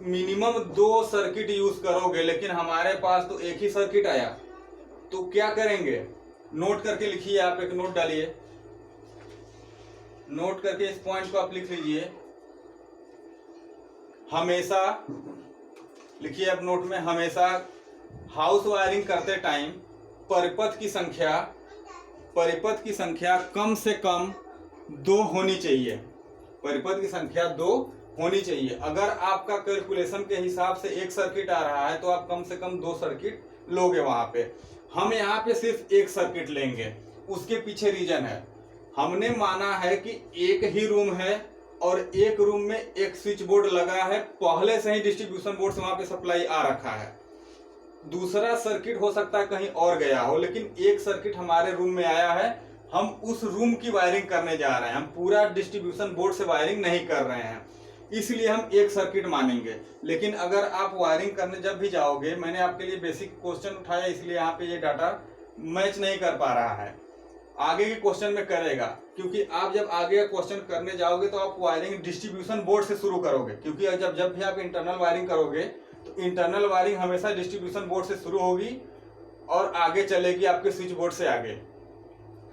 मिनिमम 2 सर्किट यूज करोगे, लेकिन हमारे पास तो एक ही सर्किट आया। तो क्या करेंगे, नोट करके लिखिए, आप एक नोट डालिए, नोट करके इस पॉइंट को आप लिख लीजिए। हमेशा लिखिए आप नोट में, हमेशा हाउस वायरिंग करते टाइम परिपथ की संख्या कम से कम 2 होनी चाहिए। परिपथ की संख्या 2 होनी चाहिए। अगर आपका कैलकुलेशन के हिसाब से एक सर्किट आ रहा है तो आप कम से कम 2 सर्किट लोगे वहां पे। हम यहाँ पे सिर्फ एक सर्किट लेंगे। उसके पीछे रीजन है, हमने माना है कि एक ही रूम है और एक रूम में एक स्विच बोर्ड लगा है, पहले से ही डिस्ट्रीब्यूशन बोर्ड से वहां पे सप्लाई आ रखा है। दूसरा सर्किट हो सकता है कहीं और गया हो, लेकिन एक सर्किट हमारे रूम में आया है। हम उस रूम की वायरिंग करने जा रहे हैं, हम पूरा डिस्ट्रीब्यूशन बोर्ड से वायरिंग नहीं कर रहे हैं, इसलिए हम एक सर्किट मानेंगे। लेकिन अगर आप वायरिंग करने जब भी जाओगे, मैंने आपके लिए बेसिक क्वेश्चन उठाया इसलिए यहाँ पे ये डाटा मैच नहीं कर पा रहा है, आगे के क्वेश्चन में करेगा। क्योंकि आप जब आगे का क्वेश्चन करने जाओगे तो आप वायरिंग डिस्ट्रीब्यूशन बोर्ड से शुरू करोगे, क्योंकि जब भी आप इंटरनल वायरिंग करोगे तो इंटरनल वायरिंग हमेशा डिस्ट्रीब्यूशन बोर्ड से शुरू होगी और आगे चलेगी आपके स्विच बोर्ड से आगे।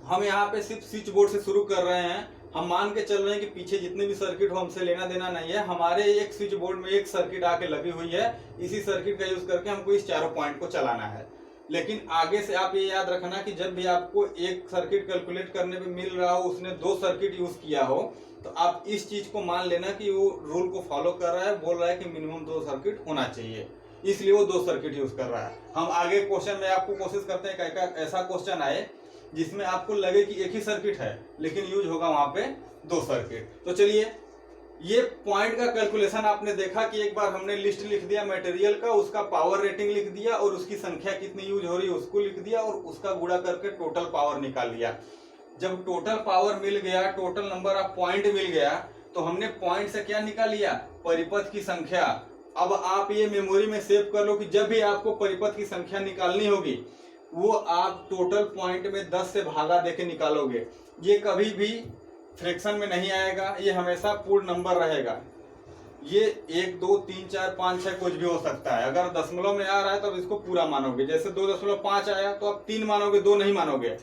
हम यहाँ पे सिर्फ स्विच बोर्ड से शुरू कर रहे हैं। हम मान के चल रहे हैं कि पीछे जितने भी सर्किट हो हमसे लेना देना नहीं है, हमारे एक स्विच बोर्ड में एक सर्किट आके लगी हुई है, इसी सर्किट का यूज करके हमको इस चारों पॉइंट को चलाना है। लेकिन आगे से आप ये याद रखना कि जब भी आपको एक सर्किट कैलकुलेट करने पे मिल रहा हो, उसने 2 सर्किट यूज किया हो, तो आप इस चीज को मान लेना कि वो रूल को फॉलो कर रहा है, बोल रहा है कि मिनिमम 2 सर्किट होना चाहिए, इसलिए वो 2 सर्किट यूज कर रहा है। हम आगे क्वेश्चन में आपको कोशिश करते हैं कि ऐसा क्वेश्चन आए जिसमें आपको लगे कि एक ही सर्किट है लेकिन यूज होगा वहां पे 2 सर्किट। तो चलिए, ये पॉइंट का कैलकुलेशन आपने देखा कि एक बार हमने लिस्ट लिख दिया मटेरियल का, उसका पावर रेटिंग लिख दिया और उसकी संख्या कितनी यूज हो रही है उसको लिख दिया और उसका गुणा करके टोटल पावर निकाल लिया। जब टोटल पावर मिल गया, टोटल नंबर ऑफ पॉइंट मिल गया, तो हमने पॉइंट से क्या निकाल लिया, परिपथ की संख्या। अब आप ये मेमोरी में सेव कर लो कि जब भी आपको परिपथ की संख्या निकालनी होगी वो आप टोटल पॉइंट में 10 से भागा देके निकालोगे। ये कभी भी फ्रैक्शन में नहीं आएगा, ये हमेशा पूर्ण नंबर रहेगा। ये 1 2 3 4 5 6 कुछ भी हो सकता है। अगर दशमलव में आ रहा है तो अब इसको पूरा मानोगे। जैसे 2.5 आया तो आप 3 मानोगे, 2 नहीं मानोगे।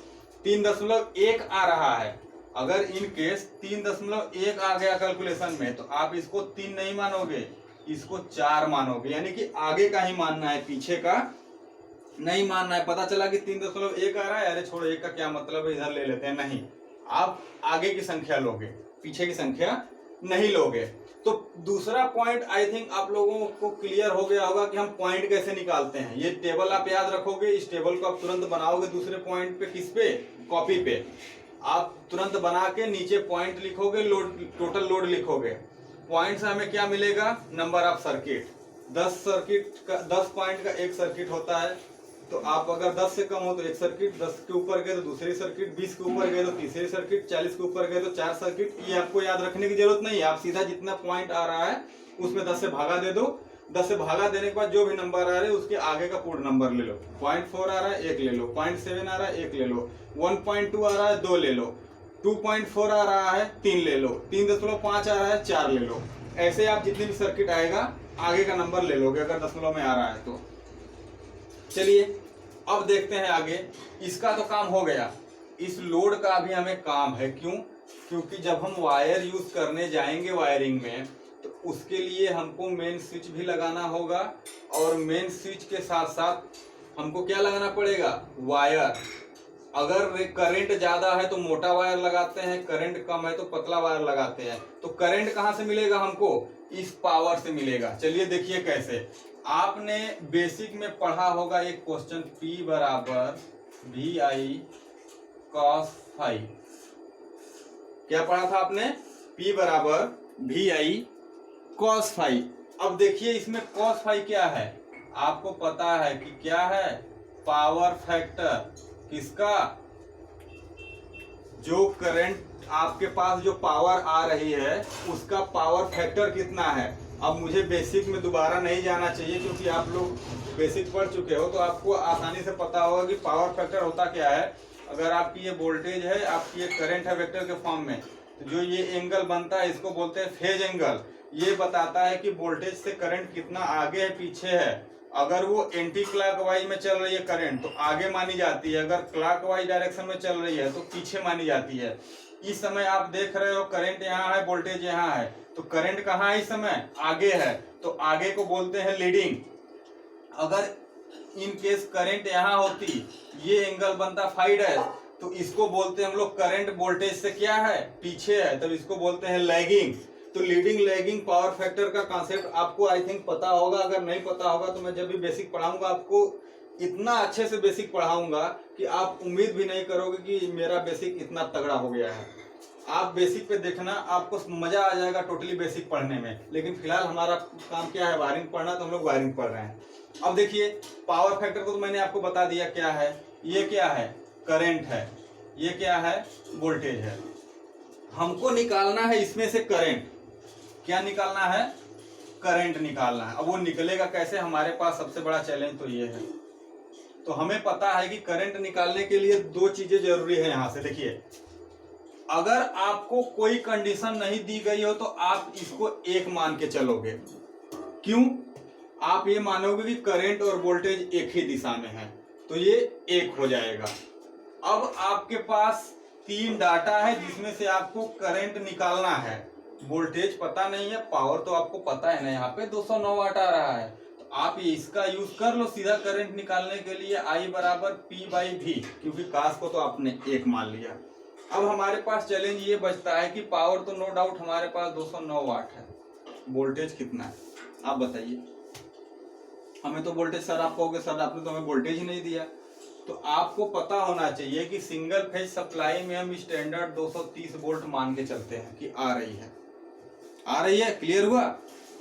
3.1 आ रहा है, अगर इन केस 3.1 आ गया कैलकुलेशन में तो आप इसको 3 नहीं मानोगे, इसको 4 मानोगे। यानी कि आगे का ही मानना है, पीछे का नहीं मानना है। पता चला कि 3.1 आ रहा है, अरे छोड़ो 1 का क्या मतलब है, इधर ले लेते हैं, नहीं, आप आगे की संख्या लोगे, पीछे की संख्या नहीं लोगे। तो दूसरा पॉइंट आई थिंक आप लोगों को क्लियर हो गया होगा कि हम पॉइंट कैसे निकालते हैं। ये टेबल आप याद रखोगे, इस टेबल को आप तुरंत बनाओगे दूसरे पॉइंट पे, किस पे, कॉपी पे। आप तुरंत बना के नीचे पॉइंट लिखोगे, लोड, टोटल लोड लिखोगे। पॉइंट से हमें क्या मिलेगा, नंबर ऑफ सर्किट। 10 पॉइंट का एक सर्किट होता है, तो आप अगर 10 से कम हो तो एक सर्किट, 10 के ऊपर गए तो दूसरी सर्किट, 20 के ऊपर गए तो तीसरी सर्किट, 40 के ऊपर गए तो 4 सर्किट। ये आपको याद रखने की जरूरत नहीं है, आप सीधा जितना पॉइंट आ रहा है उसमें 10 से भागा दे दो। 10 से भागा देने के बाद जो भी नंबर आ रहे हैं उसके आगे का पूर्ण नंबर ले लो। 0.4 आ रहा है 1 ले लो, 0.7 आ रहा है 1 ले लो, 1.2 आ रहा है 2 ले लो, 2.4 आ रहा है 3 ले लो, 3.5 आ रहा है 4 ले लो। ऐसे आप जितनी भी सर्किट आएगा आगे का नंबर ले लोगे अगर दशमलव में आ रहा है तो। चलिए अब देखते हैं आगे। इसका तो काम हो गया, इस लोड का भी हमें काम है। क्यों? क्योंकि जब हम वायर यूज करने जाएंगे वायरिंग में तो उसके लिए हमको मेन स्विच भी लगाना होगा और मेन स्विच के साथ साथ हमको क्या लगाना पड़ेगा, वायर। अगर करंट ज्यादा है तो मोटा वायर लगाते हैं, करंट कम है तो पतला वायर लगाते हैं। तो करंट कहाँ से मिलेगा हमको? इस पावर से मिलेगा। चलिए देखिए कैसे। आपने बेसिक में पढ़ा होगा एक क्वेश्चन, P बराबर VI cos फाई। क्या पढ़ा था आपने? P बराबर VI cos फाई। अब देखिए इसमें cos फाई क्या है, आपको पता है कि क्या है? Power factor. किसका? जो करंट आपके पास जो पावर आ रही है उसका पावर फैक्टर कितना है। अब मुझे बेसिक में दोबारा नहीं जाना चाहिए क्योंकि आप लोग बेसिक पढ़ चुके हो, तो आपको आसानी से पता होगा कि पावर फैक्टर होता क्या है। अगर आपकी ये वोल्टेज है, आपकी ये करंट है वेक्टर के फॉर्म में, तो जो ये एंगल बनता है इसको बोलते हैं फेज एंगल। ये बताता है कि वोल्टेज से करंट कितना आगे है पीछे है। अगर वो एंटी क्लॉकवाइज में चल रही है करंट तो आगे मानी जाती है, अगर क्लॉकवाइज डायरेक्शन में चल रही है तो पीछे मानी जाती है। इस समय आप देख रहे हो करंट यहाँ है, वोल्टेज यहाँ है, तो करंट कहाँ है इस समय? आगे है, तो आगे को बोलते हैं लीडिंग। अगर इन केस करंट यहाँ होती, ये एंगल बनता फाई डैश, तो इसको बोलते हैं हम लोग करंट वोल्टेज से क्या है? पीछे है, तब इसको बोलते हैं लैगिंग। तो लीडिंग लैगिंग पावर फैक्टर का कॉन्सेप्ट आपको आई थिंक पता होगा। अगर नहीं पता होगा तो मैं जब भी बेसिक पढ़ाऊंगा आपको इतना अच्छे से बेसिक पढ़ाऊंगा कि आप उम्मीद भी नहीं करोगे कि मेरा बेसिक इतना तगड़ा हो गया है। आप बेसिक पे देखना, आपको मजा आ जाएगा टोटली बेसिक पढ़ने में। लेकिन फिलहाल हमारा काम क्या है? वायरिंग पढ़ना, तो हम लोग वायरिंग पढ़ रहे हैं। अब देखिए पावर फैक्टर को तो मैंने आपको बता दिया क्या है। ये क्या है? करंट है। ये क्या है? वोल्टेज है। हमको निकालना है इसमें से करंट। क्या निकालना है? करंट निकालना है। अब वो निकलेगा कैसे? हमारे पास सबसे बड़ा चैलेंज तो ये है। तो हमें पता है कि करंट निकालने के लिए दो चीजें जरूरी है। यहां से देखिए, अगर आपको कोई कंडीशन नहीं दी गई हो तो आप इसको एक मान के चलोगे। क्यों? आप ये मानोगे कि करंट और वोल्टेज एक ही दिशा में है, तो ये एक हो जाएगा। अब आपके पास तीन डाटा है जिसमें से आपको करंट निकालना है। वोल्टेज पता नहीं है, पावर तो आपको पता है ना, यहाँ पे 209 वाट आ रहा है, तो आप ये इसका यूज कर लो सीधा करंट निकालने के लिए। I बराबर P/V, क्योंकि कास को तो आपने एक मान लिया। अब हमारे पास चैलेंज ये बचता है कि पावर तो नो डाउट हमारे पास 209 वाट है, वोल्टेज कितना है आप बताइए। हमें तो वोल्टेज, सर आप कहोगे सर आपने तो हमें वोल्टेज ही नहीं दिया। तो आपको पता होना चाहिए कि सिंगल फेज सप्लाई में हम स्टैंडर्ड 230 वोल्ट मान के चलते हैं कि आ रही है। आ रही है, क्लियर हुआ?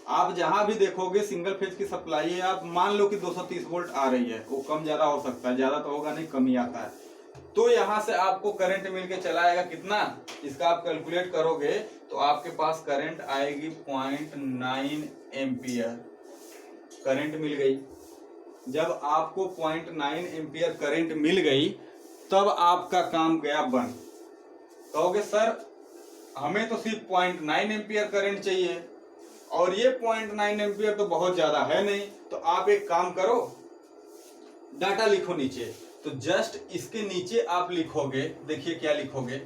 आप जहां भी देखोगे सिंगल फेज की सप्लाई है, आप मान लो कि 230 वोल्ट आ रही है। वो कम ज्यादा हो सकता है, ज्यादा तो होगा नहीं, कम ही आता है। तो यहां से आपको करंट मिल के चला आएगा कितना? इसका आप कैलकुलेट करोगे तो आपके पास करंट आएगी 0.9 एम्पियर। करंट मिल गई। जब आपको 0.9 एम्पियर करंट मिल गई तब आपका काम गया बंद। कहोगे सर हमें तो सिर्फ 0.9 एम्पियर करंट चाहिए और ये 0.9 एम्पियर तो बहुत ज्यादा है नहीं। तो आप एक काम करो, डाटा लिखो नीचे। तो जस्ट इसके नीचे आप लिखोगे, देखिए क्या लिखोगे।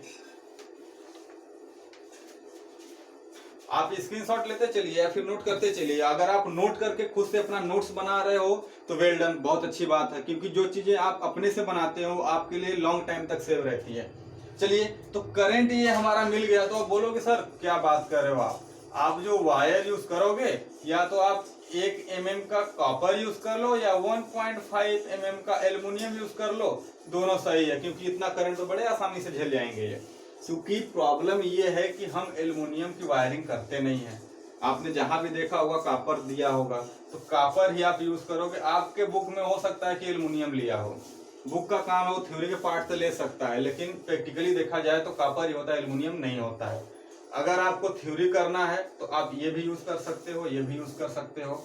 आप स्क्रीनशॉट लेते चलिए या फिर नोट करते चलिए। अगर आप नोट करके खुद से अपना नोट्स बना रहे हो तो वेल डन, बहुत अच्छी बात है, क्योंकि जो चीजें आप अपने से बनाते हो आपके लिए लॉन्ग टाइम तक सेव रहती है। चलिए, तो करंट ये हमारा मिल गया। तो आप बोलोगे सर क्या बात कर रहे हो आप जो वायर यूज करोगे या तो आप 1 mm का कॉपर यूज कर लो या 1.5 mm का एल्युमिनियम यूज कर लो, दोनों सही है, क्योंकि इतना करंट तो बड़े आसानी से झेल जाएंगे ये। क्योंकि प्रॉब्लम ये है कि हम एल्युमिनियम की वायरिंग करते नहीं है। आपने जहां भी देखा होगा कॉपर दिया होगा तो कॉपर ही आप यूज करोगे। आपके बुक में हो सकता है कि एल्युमिनियम लिया हो, बुक का काम है वो थ्योरी के पार्ट से ले सकता है, लेकिन प्रैक्टिकली देखा जाए तो कॉपर ही होता है, एल्युमिनियम नहीं होता है। अगर आपको थ्योरी करना है तो आप ये भी यूज कर सकते हो, ये भी यूज कर सकते हो।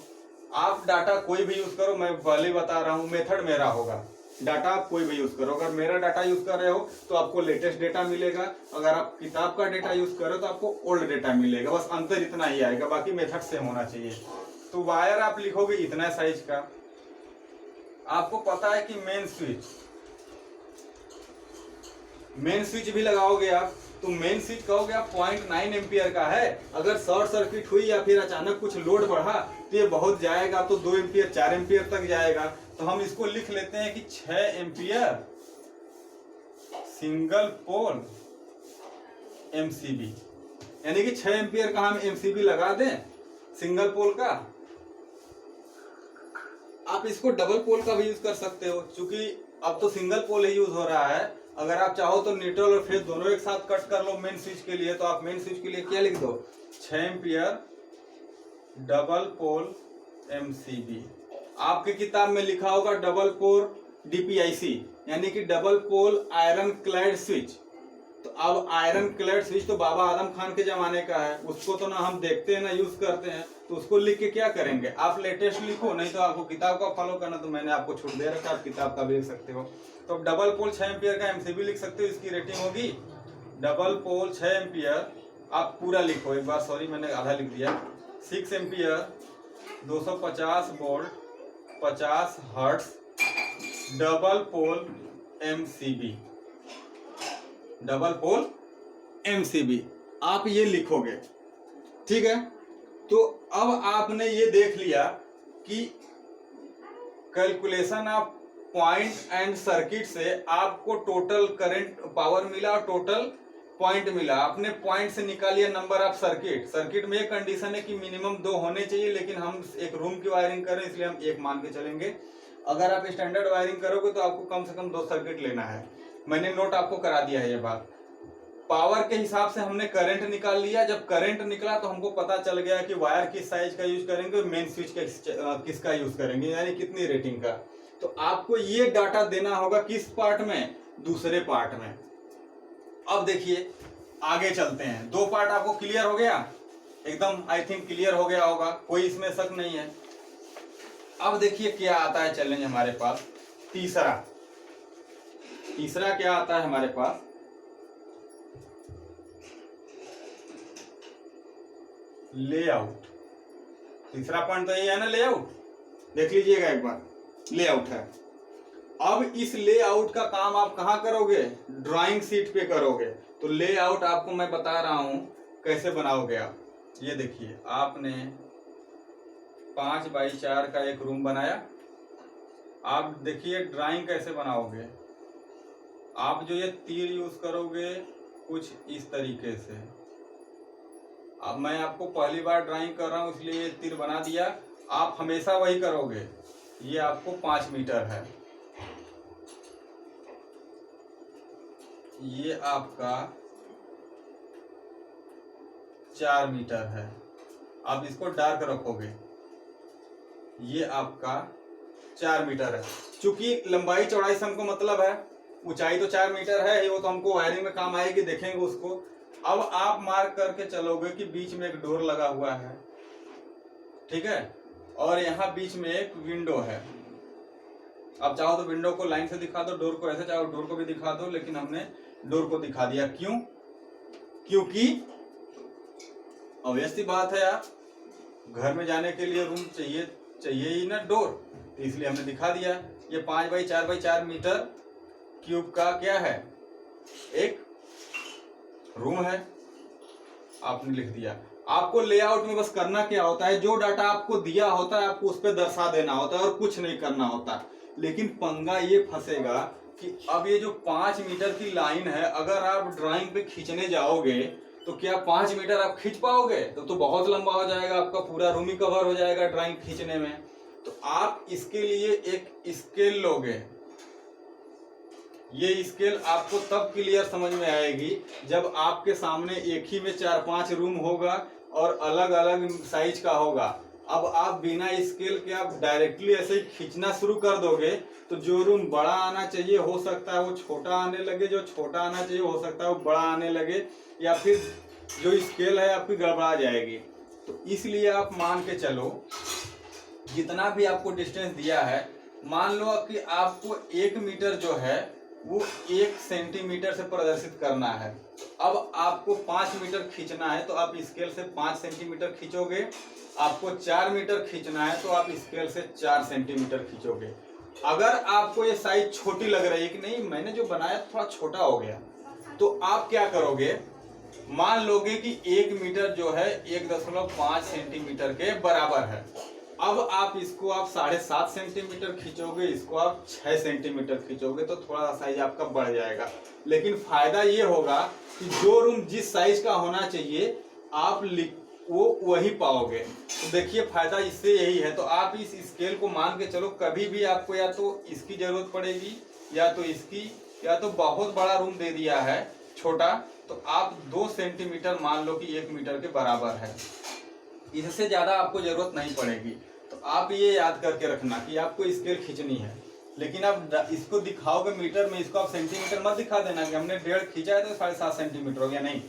आप डाटा कोई भी यूज करो, मैं पहले बता रहा हूँ मेथड मेरा होगा। डाटा आप कोई भी यूज करो, अगर मेरा डाटा यूज कर रहे हो तो आपको लेटेस्ट डेटा मिलेगा, अगर आप किताब का डेटा यूज कर रहे हो तो आपको ओल्ड डेटा मिलेगा। बस अंतर इतना ही आएगा, बाकी मेथड सेम होना चाहिए। तो वायर आप लिखोगे इतना साइज का। आपको पता है कि मेन स्विच भी लगाओगे आप, तो मेन स्विच कहोगे आप 0.9 एम्पियर का है। अगर शॉर्ट सर्किट हुई या फिर अचानक कुछ लोड बढ़ा तो ये बहुत जाएगा, तो 2 एम्पियर 4 एम्पियर तक जाएगा। तो हम इसको लिख लेते हैं कि 6 एम्पियर सिंगल पोल एमसीबी, यानी कि 6 एम्पियर का हम एमसीबी लगा दें सिंगल पोल का। आप इसको डबल पोल का भी यूज कर सकते हो, क्योंकि अब तो सिंगल पोल ही यूज हो रहा है। अगर आप चाहो तो न्यूट्रल और फेज दोनों एक साथ कट कर लो मेन स्विच के लिए, तो आप मेन स्विच के लिए क्या लिख दो, 6 एम्पियर डबल पोल एमसीबी। आपके किताब में लिखा होगा डबल पोल डीपीआईसी, यानी कि double pole iron clad switch. तो अब आयरन क्लैड स्विच तो बाबा आदम खान के जमाने का है, उसको तो ना हम देखते हैं ना यूज करते हैं, तो उसको लिख के क्या करेंगे, आप लेटेस्ट लिखो, नहीं तो आपको किताब का फॉलो करना, तो मैंने आपको छूट दे रखा है, आप किताब का भी लिख सकते हो। तो डबल पोल 6 एम्पियर का एमसीबी लिख सकते हो, इसकी रेटिंग होगी डबल पोल 6 एम्पियर, आप पूरा लिखो एक बार, सॉरी मैंने आधा लिख दिया, 6 ampere 250 volt 50 hertz double pole MCB, double pole MCB आप ये लिखोगे, ठीक है। तो अब आपने ये देख लिया कि calculation of point and circuit से आपको टोटल करंट पावर मिला और टोटल पॉइंट मिला। आपने पॉइंट से निकालिए नंबर ऑफ सर्किट। सर्किट में एक कंडीशन है कि मिनिमम 2 होने चाहिए, लेकिन हम एक रूम की वायरिंग करें इसलिए हम 1 मान के चलेंगे। अगर आप स्टैंडर्ड वायरिंग करोगे तो आपको कम से कम 2 सर्किट लेना है। मैंने नोट आपको करा दिया है ये बात। पावर के हिसाब से हमने करंट निकाल लिया। जब करंट निकला तो हमको पता चल गया कि वायर किस साइज का यूज करेंगे, मेन स्विच का किसका यूज करेंगे, यानी कितनी रेटिंग का। तो आपको ये डाटा देना होगा किस पार्ट में, दूसरे पार्ट में। अब देखिए आगे चलते हैं। 2 पार्ट आपको क्लियर हो गया, एकदम आई थिंक क्लियर हो गया होगा, कोई इसमें शक नहीं है। अब देखिए क्या आता है चैलेंज हमारे पास, तीसरा क्या आता है हमारे पास, लेआउट। तीसरा पॉइंट तो ये है ना, लेआउट। देख लीजिएगा एक बार, लेआउट है। अब इस लेआउट का काम आप कहां करोगे, ड्राइंग शीट पे करोगे। तो लेआउट आपको मैं बता रहा हूं कैसे बनाओगे आप। ये देखिए आपने 5x4 का एक रूम बनाया। आप देखिए ड्राइंग कैसे बनाओगे। आप जो ये तीर यूज करोगे कुछ इस तरीके से। अब मैं आपको पहली बार ड्राइंग कर रहा हूं इसलिए ये तीर बना दिया। आप हमेशा वही करोगे। ये आपको 5 मीटर है, ये आपका 4 मीटर है। आप इसको डार्क रखोगे, ये आपका 4 मीटर है। चूंकि लंबाई चौड़ाई से हमको मतलब है, ऊंचाई तो 4 मीटर है, वो तो हमको वायरिंग में काम आएगी, देखेंगे उसको। अब आप मार्क करके चलोगे कि बीच में एक डोर लगा हुआ है, ठीक है, और यहाँ बीच में एक विंडो है। आप चाहो तो विंडो को लाइन से दिखा दो, डोर को ऐसे, चाहो डोर को भी दिखा दो, लेकिन हमने डोर को दिखा दिया। क्यों? क्योंकि ऑब्वियस सी बात है यार, घर में जाने के लिए रूम चाहिए ही ना डोर, तो इसलिए हमने दिखा दिया। ये 5x4x4 मीटर क्यूब का क्या है, एक रूम है, आपने लिख दिया। आपको लेआउट में बस करना क्या होता है, जो डाटा आपको दिया होता है आपको उस पर दर्शा देना होता है और कुछ नहीं करना होता। लेकिन पंगा ये फंसेगा कि अब ये जो 5 मीटर की लाइन है, अगर आप ड्राइंग पे खींचने जाओगे तो क्या 5 मीटर आप खींच पाओगे? तो बहुत लंबा हो जाएगा, आपका पूरा रूम ही कवर हो जाएगा ड्राइंग खींचने में। तो आप इसके लिए एक स्केल लोगे। ये स्केल आपको तब क्लियर समझ में आएगी जब आपके सामने एक ही में 4-5 रूम होगा और अलग अलग साइज का होगा। अब आप बिना स्केल के आप डायरेक्टली ऐसे ही खींचना शुरू कर दोगे तो जो रूम बड़ा आना चाहिए हो सकता है वो छोटा आने लगे, जो छोटा आना चाहिए हो सकता है वो बड़ा आने लगे, या फिर जो स्केल है आपकी गड़बड़ा जाएगी। तो इसलिए आप मान के चलो जितना भी आपको डिस्टेंस दिया है, मान लो कि आपको 1 मीटर जो है वो 1 सेंटीमीटर से प्रदर्शित करना है। अब आपको 5 मीटर खींचना है तो आप स्केल से 5 सेंटीमीटर खींचोगे। आपको 4 मीटर खींचना है तो आप स्केल से 4 सेंटीमीटर खींचोगे। अगर आपको ये साइज छोटी लग रही है कि नहीं मैंने जो बनाया थोड़ा छोटा हो गया, तो आप क्या करोगे, मान लोगे कि 1 मीटर जो है 1.5 सेंटीमीटर के बराबर है। अब आप इसको आप 7.5 सेंटीमीटर खींचोगे, इसको आप 6 सेंटीमीटर खींचोगे तो थोड़ा सा साइज आपका बढ़ जाएगा। लेकिन फायदा ये होगा कि जो रूम जिस साइज का होना चाहिए आप वो वही पाओगे। तो देखिए फायदा इससे यही है। तो आप इस स्केल को मान के चलो, कभी भी आपको या तो इसकी जरूरत पड़ेगी या तो इसकी, या तो बहुत बड़ा रूम दे दिया है छोटा तो आप 2 सेंटीमीटर मान लो कि 1 मीटर के बराबर है, इससे ज्यादा आपको जरूरत नहीं पड़ेगी। तो आप ये याद करके रखना कि आपको स्केल खींचनी है। लेकिन आप इसको दिखाओगे मीटर में, इसको आप सेंटीमीटर मत दिखा देना कि हमने 1.5 खींचा है तो 7.5 सेंटीमीटर हो गया, नहीं,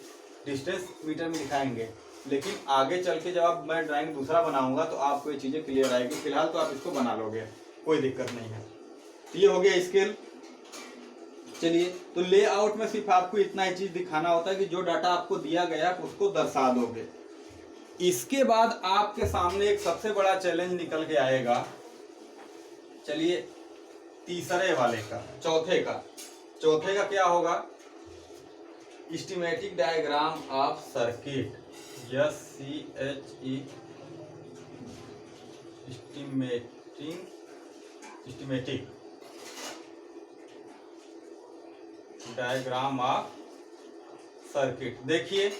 डिस्टेंस मीटर में दिखाएंगे। लेकिन आगे चल के जब आप मैं ड्राइंग दूसरा बनाऊंगा तो आपको ये चीजें क्लियर आएगी। फिलहाल तो आप इसको बना लोगे, कोई दिक्कत नहीं है। तो ये हो गया स्केल। चलिए, तो लेआउट में सिर्फ आपको इतना ही चीज दिखाना होता है कि जो डाटा आपको दिया गया उसको दर्शा दोगे। इसके बाद आपके सामने एक सबसे बड़ा चैलेंज निकल के आएगा। चलिए तीसरे वाले का, चौथे का क्या होगा? Schematic diagram of circuit, schematic diagram of circuit. देखिए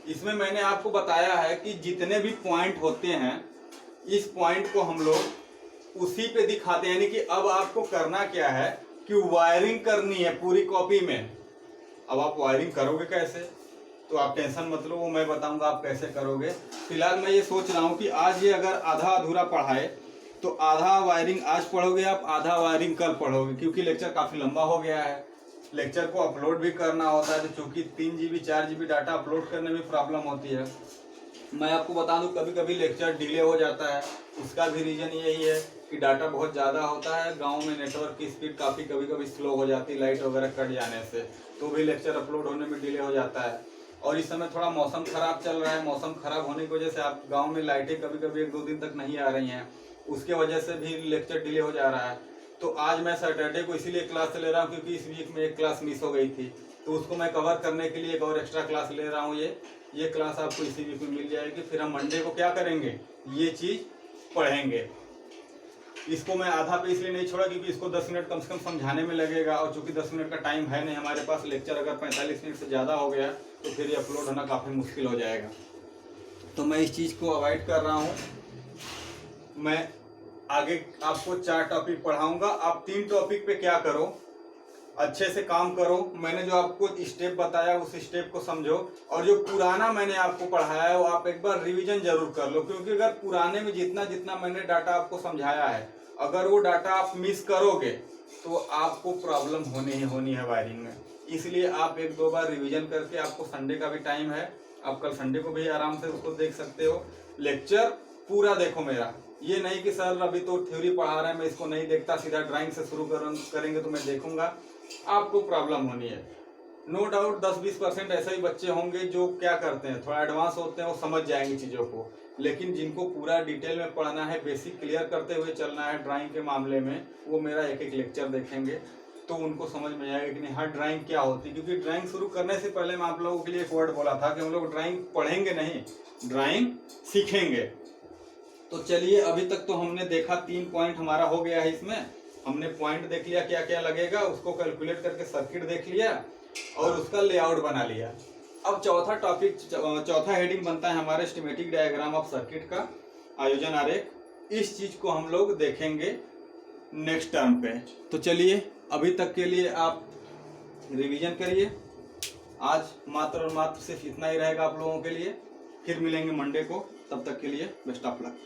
इसमें मैंने आपको बताया है कि जितने भी पॉइंट होते हैं इस पॉइंट को हम लोग उसी पे दिखाते हैं। यानी कि अब आपको करना क्या है कि वायरिंग करनी है पूरी कॉपी में। अब आप वायरिंग करोगे कैसे, तो आप टेंशन मत लो, वो मैं बताऊंगा आप कैसे करोगे। फिलहाल मैं ये सोच रहा हूँ कि आज ये अगर आधा अधूरा पढ़ाए तो आधा वायरिंग आज पढ़ोगे आप, आधा वायरिंग कल पढ़ोगे, क्योंकि लेक्चर काफ़ी लंबा हो गया है। लेक्चर को अपलोड भी करना होता है, तो चूँकि 3 GB 4 GB डाटा अपलोड करने में प्रॉब्लम होती है। मैं आपको बता दूं कभी कभी लेक्चर डिले हो जाता है, उसका भी रीज़न यही है कि डाटा बहुत ज़्यादा होता है। गांव में नेटवर्क की स्पीड काफ़ी कभी कभी स्लो हो जाती है, लाइट वगैरह कट जाने से, तो भी लेक्चर अपलोड होने में डिले हो जाता है। और इस समय थोड़ा मौसम ख़राब चल रहा है, मौसम ख़राब होने की वजह से आप गाँव में लाइटें कभी कभी 1-2 दिन तक नहीं आ रही हैं, उसके वजह से भी लेक्चर डिले हो जा रहा है। तो आज मैं सैटरडे को इसीलिए क्लास ले रहा हूँ क्योंकि इस वीक में एक क्लास मिस हो गई थी, तो उसको मैं कवर करने के लिए एक और एक्स्ट्रा क्लास ले रहा हूँ। ये क्लास आपको इसी वीक में मिल जाएगी। फिर हम मंडे को क्या करेंगे, ये चीज़ पढ़ेंगे। इसको मैं आधा पे इसलिए नहीं छोड़ा क्योंकि इसको 10 मिनट कम से कम समझाने में लगेगा, और चूंकि 10 मिनट का टाइम है नहीं हमारे पास, लेक्चर अगर 45 मिनट से ज़्यादा हो गया तो फिर ये अपलोड होना काफ़ी मुश्किल हो जाएगा। तो मैं इस चीज़ को अवॉइड कर रहा हूँ। मैं आगे आपको 4 टॉपिक पढ़ाऊंगा। आप 3 टॉपिक पे क्या करो, अच्छे से काम करो। मैंने जो आपको स्टेप बताया उस स्टेप को समझो, और जो पुराना मैंने आपको पढ़ाया है वो आप एक बार रिवीजन जरूर कर लो, क्योंकि अगर पुराने में जितना जितना मैंने डाटा आपको समझाया है अगर वो डाटा आप मिस करोगे तो आपको प्रॉब्लम होनी है वायरिंग में। इसलिए आप 1-2 बार रिवीजन करके, आपको संडे का भी टाइम है, आप कल संडे को भी आराम से उसको देख सकते हो। लेक्चर पूरा देखो मेरा, ये नहीं कि सर अभी तो थ्योरी पढ़ा रहे हैं मैं इसको नहीं देखता, सीधा ड्राइंग से शुरू करेंगे तो मैं देखूंगा, आपको प्रॉब्लम होनी है। नो डाउट 10-20% ऐसे ही बच्चे होंगे जो क्या करते हैं, थोड़ा एडवांस होते हैं, वो समझ जाएंगे चीज़ों को। लेकिन जिनको पूरा डिटेल में पढ़ना है, बेसिक क्लियर करते हुए चलना है ड्राइंग के मामले में, वो मेरा एक एक लेक्चर देखेंगे तो उनको समझ में आएगा कि नहीं हाँ ड्राइंग क्या होती है। क्योंकि ड्राइंग शुरू करने से पहले मैं आप लोगों के लिए एक वर्ड बोला था कि हम लोग ड्राइंग पढ़ेंगे नहीं, ड्राइंग सीखेंगे। तो चलिए, अभी तक तो हमने देखा 3 पॉइंट हमारा हो गया है। इसमें हमने पॉइंट देख लिया क्या क्या लगेगा, उसको कैलकुलेट करके सर्किट देख लिया और उसका लेआउट बना लिया। अब चौथा टॉपिक, चौथा हेडिंग बनता है हमारे स्कीमेटिक डायग्राम ऑफ सर्किट का आयोजन आरेख। इस चीज को हम लोग देखेंगे नेक्स्ट टर्म पे। तो चलिए, अभी तक के लिए आप रिवीजन करिए। आज मात्र और मात्र सिर्फ इतना ही रहेगा आप लोगों के लिए। फिर मिलेंगे मंडे को, तब तक के लिए बेस्ट ऑफ लक।